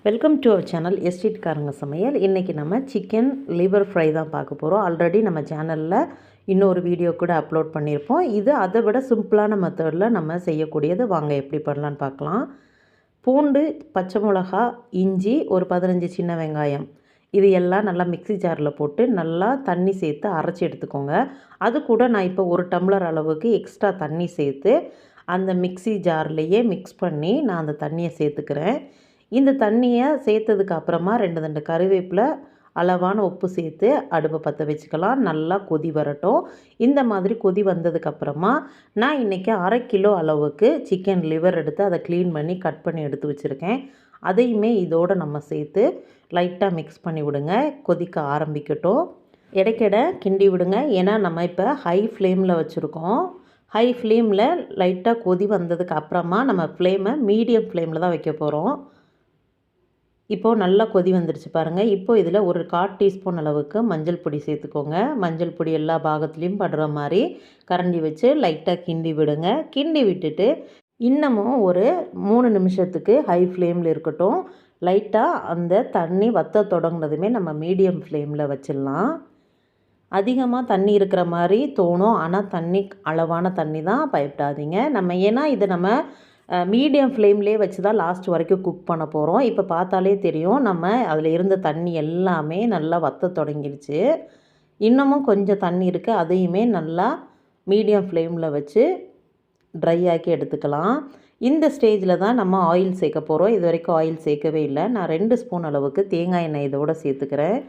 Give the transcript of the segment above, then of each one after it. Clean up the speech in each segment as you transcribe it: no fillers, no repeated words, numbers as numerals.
Welcome to our channel எஸ்டேட்காரங்க சமையல். இன்றைக்கி நம்ம சிக்கன் லிவர் ஃப்ரை தான் பார்க்க போகிறோம். ஆல்ரெடி நம்ம சேனலில் இன்னொரு வீடியோ கூட அப்லோட் பண்ணியிருப்போம். இது அதை விட சிம்பிளான மெத்தடில் நம்ம செய்யக்கூடியது. வாங்க எப்படி பண்ணலான்னு பார்க்கலாம். பூண்டு, பச்சை மிளகா, இஞ்சி, ஒரு 15 சின்ன வெங்காயம், இது எல்லாம் நல்லா மிக்ஸி ஜாரில் போட்டு நல்லா தண்ணி சேர்த்து அரைச்சி எடுத்துக்கோங்க. அது கூட நான் இப்போ 1 டம்ளர் அளவுக்கு எக்ஸ்ட்ரா தண்ணி சேர்த்து அந்த மிக்ஸி ஜார்லேயே மிக்ஸ் பண்ணி நான் அந்த தண்ணியை சேர்த்துக்கிறேன். இந்த தண்ணியை சேர்த்ததுக்கு அப்புறமா 2 கருவேப்பிலை, அளவான உப்பு சேர்த்து அடுப்பை பற்ற வச்சுக்கலாம். நல்லா கொதி வரட்டும். இந்த மாதிரி கொதி வந்ததுக்கப்புறமா நான் இன்றைக்கி 1/2 கிலோ அளவுக்கு சிக்கன் லிவர் எடுத்து அதை க்ளீன் பண்ணி கட் பண்ணி எடுத்து வச்சுருக்கேன். அதையுமே இதோடு நம்ம சேர்த்து லைட்டாக மிக்ஸ் பண்ணி விடுங்க. கொதிக்க ஆரம்பிக்கட்டும். இடைக்கிட கிண்டி விடுங்க. ஏன்னா நம்ம இப்போ ஹை ஃப்ளேமில் வச்சுருக்கோம். ஹை ஃப்ளேமில் லைட்டாக கொதி வந்ததுக்கு அப்புறமா நம்ம ஃப்ளேமை மீடியம் ஃப்ளேமில் தான் வைக்க போகிறோம். இப்போது நல்லா கொதி வந்துடுச்சு பாருங்கள். இப்போது இதில் ஒரு 1/4 டீஸ்பூன் அளவுக்கு மஞ்சள் பொடி சேர்த்துக்கோங்க. மஞ்சள் பொடி எல்லா பாகத்துலேயும் படுற மாதிரி கரண்டி வச்சு லைட்டாக கிண்டி விடுங்க. கிண்டி விட்டுட்டு இன்னமும் ஒரு 3 நிமிஷத்துக்கு ஹை ஃப்ளேமில் இருக்கட்டும். லைட்டாக அந்த தண்ணி வற்ற தொடங்கினதுமே நம்ம மீடியம் ஃப்ளேமில் வச்சிடலாம். அதிகமாக தண்ணி இருக்கிற மாதிரி தோணும், ஆனால் தண்ணி அளவான தண்ணி தான், பயப்படாதீங்க. ஏன்னா இதை நம்ம மீடியம் ஃப்ளேம்லேயே வச்சு தான் லாஸ்ட் வரைக்கும் குக் பண்ண போகிறோம். இப்போ பார்த்தாலே தெரியும், நம்ம அதில் இருந்த தண்ணி எல்லாமே நல்லா வற்ற தொடங்கிடுச்சு. இன்னமும் கொஞ்சம் தண்ணி இருக்குது, அதையுமே நல்லா மீடியம் ஃப்ளேமில் வச்சு ட்ரை ஆக்கி எடுத்துக்கலாம். இந்த ஸ்டேஜில் தான் நம்ம ஆயில் சேர்க்க போகிறோம். இது வரைக்கும் ஆயில் சேர்க்கவே இல்லை. நான் 2 ஸ்பூன் அளவுக்கு தேங்காய் எண்ணெய் இதோடு சேர்த்துக்கிறேன்.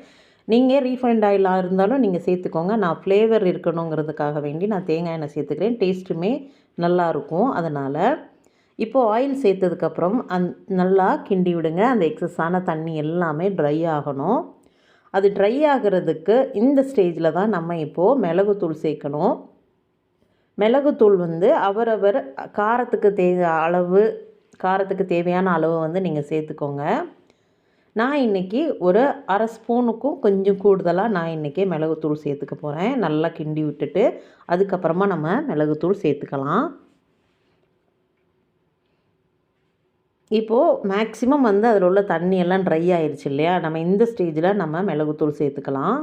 நீங்கள் ரீஃபைண்ட் ஆயிலாக இருந்தாலும் நீங்கள் சேர்த்துக்கோங்க. நான் ஃப்ளேவர் இருக்கணுங்கிறதுக்காக வேண்டி நான் தேங்காய் எண்ணெய் சேர்த்துக்கிறேன். டேஸ்ட்டுமே நல்லாயிருக்கும். அதனால் இப்போது ஆயில் சேர்த்ததுக்கப்புறம் நல்லா கிண்டி விடுங்க. அந்த எக்ஸஸான தண்ணி எல்லாமே ட்ரை ஆகணும். அது ட்ரை ஆகிறதுக்கு இந்த ஸ்டேஜில் தான் நம்ம இப்போது மிளகுத்தூள் சேர்க்கணும். மிளகுத்தூள் அவரவர் காரத்துக்கு தேவையான அளவு நீங்கள் சேர்த்துக்கோங்க. நான் இன்றைக்கி ஒரு 1/2 ஸ்பூனுக்கும் கொஞ்சம் கூடுதலாக நான் இன்றைக்கி மிளகுத்தூள் சேர்த்துக்க போகிறேன். நல்லா கிண்டி விட்டுட்டு அதுக்கப்புறமா நம்ம மிளகுத்தூள் சேர்த்துக்கலாம். இப்போது மேக்ஸிமம் அதில் உள்ள தண்ணியெல்லாம் ட்ரை ஆயிடுச்சு இல்லையா? நம்ம இந்த ஸ்டேஜில் நம்ம மிளகுத்தூள் சேர்த்துக்கலாம்.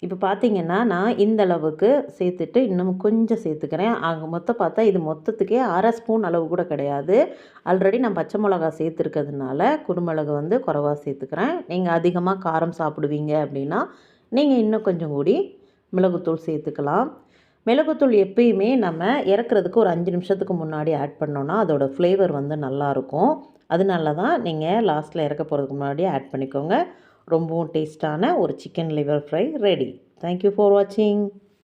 இப்போ பார்த்திங்கன்னா நான் இந்த அளவுக்கு சேர்த்துட்டு இன்னும் கொஞ்சம் சேர்த்துக்கிறேன். மொத்தம் பார்த்தா இது மொத்தத்துக்கே 1/2 ஸ்பூன் அளவு கூட கிடையாது. ஆல்ரெடி நான் பச்சை மிளகா சேர்த்துருக்கிறதுனால குருமிளகு குறைவாக சேர்த்துக்கிறேன். நீங்கள் அதிகமாக காரம் சாப்பிடுவீங்க அப்படின்னா நீங்கள் இன்னும் கொஞ்சம் கூடி மிளகுத்தூள் சேர்த்துக்கலாம். மிளகுத்தூள் எப்பயுமே நம்ம இறக்குறதுக்கு ஒரு 5 நிமிஷத்துக்கு முன்னாடி ஆட் பண்ணோன்னா அதோடய ஃப்ளேவர் நல்லாயிருக்கும். அதனால தான் நீங்கள் லாஸ்ட்டில் இறக்க போகிறதுக்கு முன்னாடி ஆட் பண்ணிக்கோங்க. ரொம்பவும் டேஸ்ட்டான ஒரு chicken liver fry ready. Thank you for வாட்சிங்.